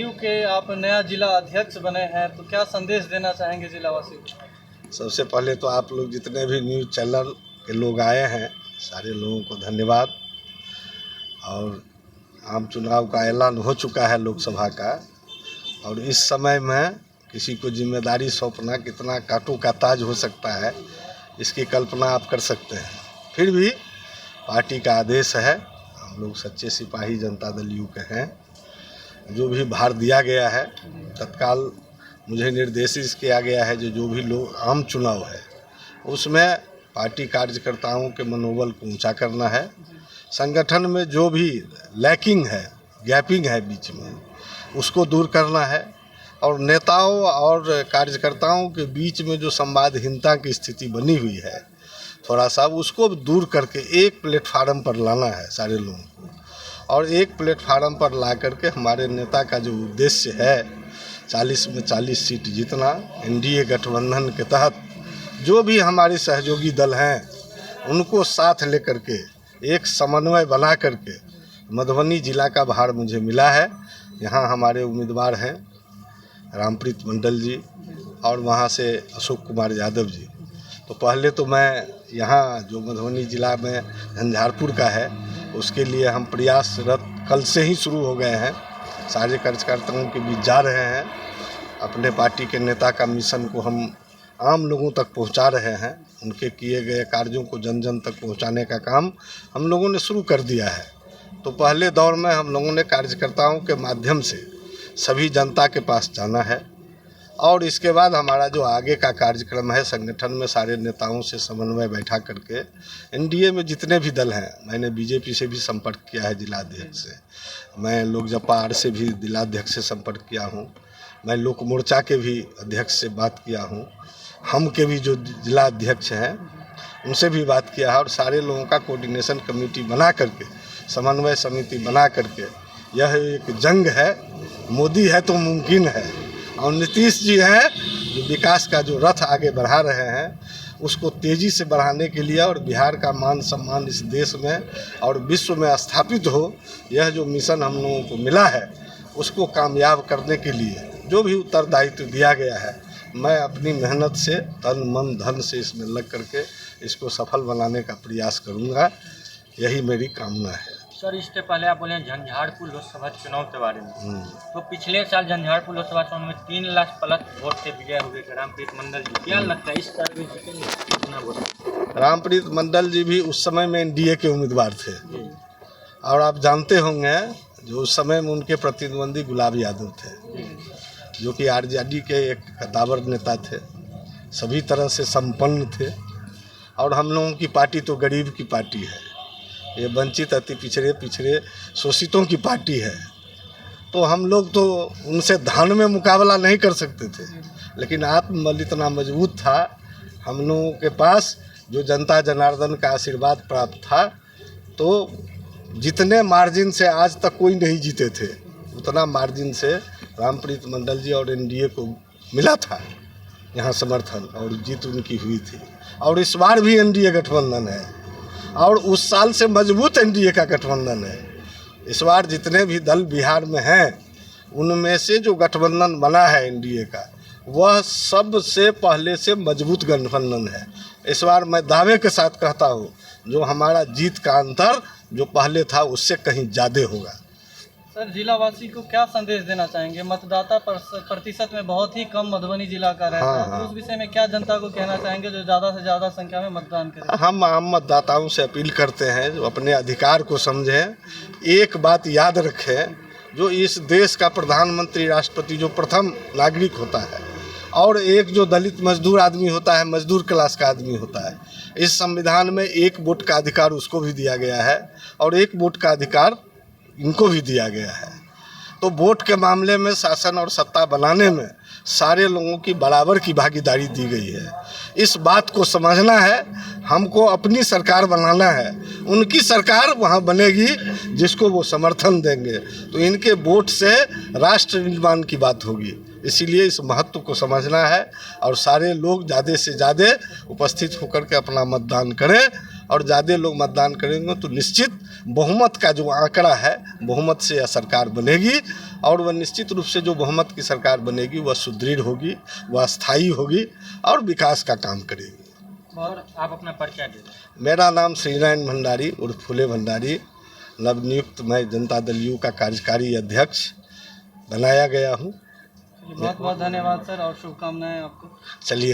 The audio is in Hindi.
जदयू के आप नया जिला अध्यक्ष बने हैं, तो क्या संदेश देना चाहेंगे जिलावासियों को? सबसे पहले तो आप लोग जितने भी न्यूज़ चैनल के लोग आए हैं, सारे लोगों को धन्यवाद। और आम चुनाव का ऐलान हो चुका है लोकसभा का, और इस समय में किसी को जिम्मेदारी सौंपना कितना कांटों का ताज हो सकता है, इसकी कल्पना आप कर सकते हैं। फिर भी पार्टी का आदेश है, हम लोग सच्चे सिपाही जनता दल यू के हैं। जो भी भार दिया गया है तत्काल मुझे निर्देशित किया गया है, जो भी लोग आम चुनाव है उसमें पार्टी कार्यकर्ताओं के मनोबल को ऊंचा करना है। संगठन में जो भी लैकिंग है, गैपिंग है बीच में, उसको दूर करना है। और नेताओं और कार्यकर्ताओं के बीच में जो संवादहीनता की स्थिति बनी हुई है, थोड़ा सा उसको दूर करके एक प्लेटफार्म पर लाना है सारे लोगों को। और एक प्लेटफार्म पर ला करके हमारे नेता का जो उद्देश्य है 40 में 40 सीट जीतना, एनडीए गठबंधन के तहत जो भी हमारे सहयोगी दल हैं उनको साथ लेकर के एक समन्वय बना करके मधुबनी जिला का भार मुझे मिला है। यहाँ हमारे उम्मीदवार हैं रामप्रीत मंडल जी और वहाँ से अशोक कुमार यादव जी। तो पहले तो मैं यहाँ जो मधुबनी जिला में झंझारपुर का है उसके लिए हम प्रयासरत कल से ही शुरू हो गए हैं, सारे कार्यकर्ताओं के बीच जा रहे हैं। अपने पार्टी के नेता का मिशन को हम आम लोगों तक पहुंचा रहे हैं, उनके किए गए कार्यों को जन जन तक पहुंचाने का काम हम लोगों ने शुरू कर दिया है। तो पहले दौर में हम लोगों ने कार्यकर्ताओं के माध्यम से सभी जनता के पास जाना है, और इसके बाद हमारा जो आगे का कार्यक्रम है संगठन में सारे नेताओं से समन्वय बैठा करके एनडीए में जितने भी दल हैं, मैंने बीजेपी से भी संपर्क किया है जिलाध्यक्ष से, मैं लोक जपा आर से भी जिलाध्यक्ष से संपर्क किया हूँ, मैं लोक मोर्चा के भी अध्यक्ष से बात किया हूँ, हम के भी जो जिला अध्यक्ष हैं उनसे भी बात किया है। और सारे लोगों का कोऑर्डिनेशन कमेटी बना करके, समन्वय समिति बना करके, यह एक जंग है, मोदी है तो मुमकिन है, और नीतीश जी हैं जो विकास का जो रथ आगे बढ़ा रहे हैं उसको तेज़ी से बढ़ाने के लिए और बिहार का मान सम्मान इस देश में और विश्व में स्थापित हो, यह जो मिशन हम लोगों को मिला है उसको कामयाब करने के लिए जो भी उत्तरदायित्व दिया गया है, मैं अपनी मेहनत से तन मन धन से इसमें लग करके इसको सफल बनाने का प्रयास करूंगा, यही मेरी कामना है। सर, इससे पहले आप बोले झंझारपुर लोकसभा चुनाव के बारे में, तो पिछले साल झंझारपुर लोकसभा चुनाव में 3 लाख प्लस वोट से विजय हुए रामप्रीत मंडल जी, क्या लगता है इस साल भी जीतेंगे कितना वोट? रामप्रीत मंडल जी भी उस समय में एनडीए के उम्मीदवार थे, और आप जानते होंगे जो उस समय में उनके प्रतिद्वंदी गुलाब यादव थे, जो कि आरजेडी के एक कद्दावर नेता थे, सभी तरह से संपन्न थे। और हम लोगों की पार्टी तो गरीब की पार्टी है, ये वंचित अति पिछड़े शोषितों की पार्टी है। तो हम लोग तो उनसे धन में मुकाबला नहीं कर सकते थे, लेकिन आत्मबल इतना मजबूत था हम लोगों के पास, जो जनता जनार्दन का आशीर्वाद प्राप्त था। तो जितने मार्जिन से आज तक कोई नहीं जीते थे, उतना मार्जिन से रामप्रीत मंडल जी और एनडीए को मिला था यहाँ समर्थन, और जीत उनकी हुई थी। और इस बार भी एनडीए गठबंधन है, और उस साल से मजबूत एनडीए का गठबंधन है। इस बार जितने भी दल बिहार में हैं उनमें से जो गठबंधन बना है एनडीए का, वह सबसे पहले से मजबूत गठबंधन है। इस बार मैं दावे के साथ कहता हूँ जो हमारा जीत का अंतर जो पहले था उससे कहीं ज़्यादा होगा। सर, जिलावासी को क्या संदेश देना चाहेंगे? मतदाता प्रतिशत में बहुत ही कम मधुबनी जिला का रहता है, तो उस विषय में क्या जनता को कहना चाहेंगे जो ज़्यादा से ज़्यादा संख्या में मतदान करें? हम आम मतदाताओं से अपील करते हैं जो अपने अधिकार को समझें। एक बात याद रखें, जो इस देश का प्रधानमंत्री राष्ट्रपति जो प्रथम नागरिक होता है, और एक जो दलित मजदूर आदमी होता है, मजदूर क्लास का आदमी होता है, इस संविधान में एक वोट का अधिकार उसको भी दिया गया है और एक वोट का अधिकार इनको भी दिया गया है। तो वोट के मामले में शासन और सत्ता बनाने में सारे लोगों की बराबर की भागीदारी दी गई है। इस बात को समझना है, हमको अपनी सरकार बनाना है, उनकी सरकार वहाँ बनेगी जिसको वो समर्थन देंगे, तो इनके वोट से राष्ट्र निर्माण की बात होगी। इसीलिए इस महत्व को समझना है और सारे लोग ज़्यादा से ज़्यादा उपस्थित होकर के अपना मतदान करें, और ज़्यादा लोग मतदान करेंगे तो निश्चित बहुमत का जो आंकड़ा है, बहुमत से यह सरकार बनेगी और वह निश्चित रूप से जो बहुमत की सरकार बनेगी वह सुदृढ़ होगी, वह स्थायी होगी और विकास का काम करेगी। और आप अपना परिचय दे दें। मेरा नाम श्रीनारायण भंडारी उर्फ फूले भंडारी, नवनियुक्त मैं जनता दल यू का कार्यकारी अध्यक्ष बनाया गया हूँ। बहुत बहुत धन्यवाद सर और शुभकामनाएं आपको। चलिए।